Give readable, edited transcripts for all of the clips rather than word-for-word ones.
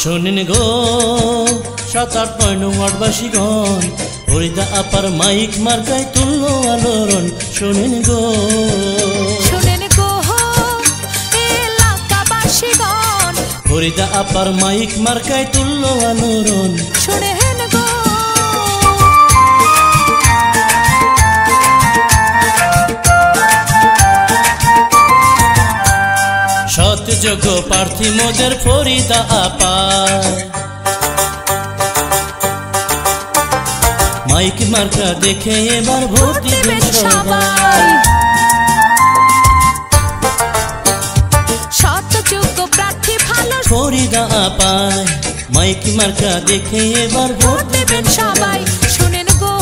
শোনেন গো ৭-৮-৯ নং ওয়ার্ডবাসীগণ, ফরিদা আপার মাইক মার্কায় তুললো আলোড়ন। শোনেন গো এলাকাবাসীগণ, ফরিদা আপার মাইক মার্কায় তুললো আলোড়ন। শোনেন গো সৎযোগ্য প্রার্থী মোদের ফরিদা আপা, মাইক মার্কা দেখে এবার ভোট দিবেন সবাই। সৎযোগ্য প্রার্থী ভালো ফরিদা আপায়, মাইক মার্কা দেখে এবার ভোট দিবেন সবাই। শোনেন গো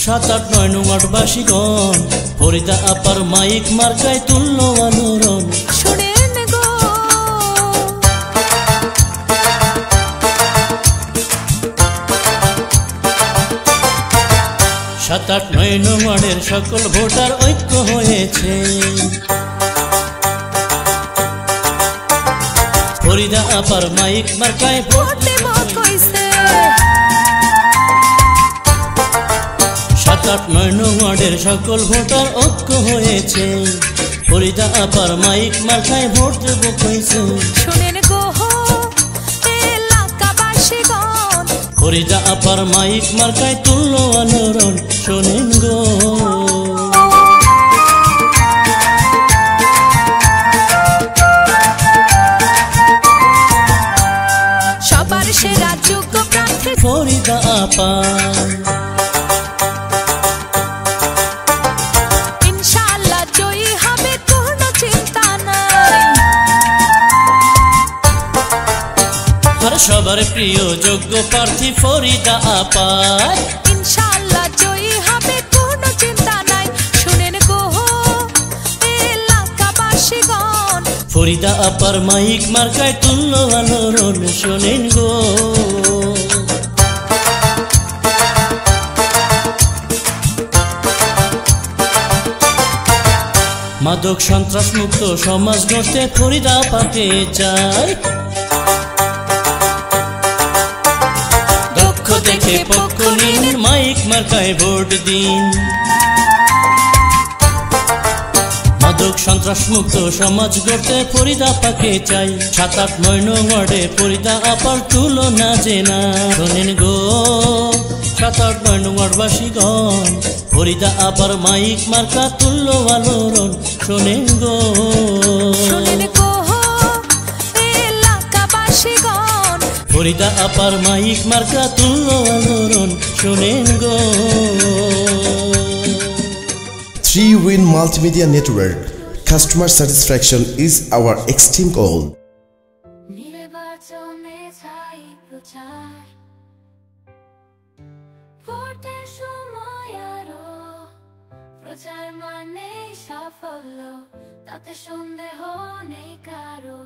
৭-৮-৯ নং ওয়ার্ডবাসীগণ, ফরিদা আপার মাইক মার্কায় তুললো আলোড়ন। শোনেন গো ৭-৮-৯ নং ওয়ার্ডের সকল ভোটার ঐক্য হয়েছে, ফরিদা আপার মাইক মার্কায় ভোট দেব কইছে। ৭-৮-৯ নং ওয়ার্ডের সকল ভোটার ঐক্য হয়েছে, ফরিদা আপার মাইক মার্কায় ভোট দেব কইছে। শোনেন গো এলাকাবাসীগণ, ফরিদা আপার মাইক মার্কায় তুললো আলোড়ন। শোনেন গো সবার সেরা যোগ্য প্রার্থী ফরিদা আপা, ইনশাআল্লাহ জয়ী হবে, কোনো চিন্তা নাই। আর সবার প্রিয় যোগ্য প্রার্থী ফরিদা আপা, ইনশাআল্লাহ জয়ী হবে, কোনো চিন্তা নাই। শুনেন গো এলাকাবাসীগণ, ফরিদা আপার মাইক মার্কায় তুললো আলোড়ন। শোনেন গো মাদক সন্ত্রাস মুক্ত সমাজ গড়তে ফরিদা আপাকে চাই, দক্ষ দেখে পক্ষ নিন, মাইক মার্কায় ভোট দিন। মাদক সন্ত্রাস মুক্ত সমাজ গড়তে ফরিদা আপাকে চাই, ৭-৮-৯ নং ওয়ার্ডে ফরিদা আপার তুলনা যে না। শোনেন গো ৭-৮-৯ নং ওয়ার্ডবাসীগণ, ফরিদা আপার মাইক মার্কা তুললো আলোড়ন। শোনেন গো শুনেন গো এলাকাবাসীগণ, ফরিদা আপার মাইক মার্কা তুললো আলোড়ন। শোনেন গো 3-Win Multimedia Network. Customer satisfaction is our extreme goal. নির্বাচনে চাই প্রচার, ভোটের সময় আরো প্রচার মানে সাফল্য, তাতে সন্দেহ নেই কারো।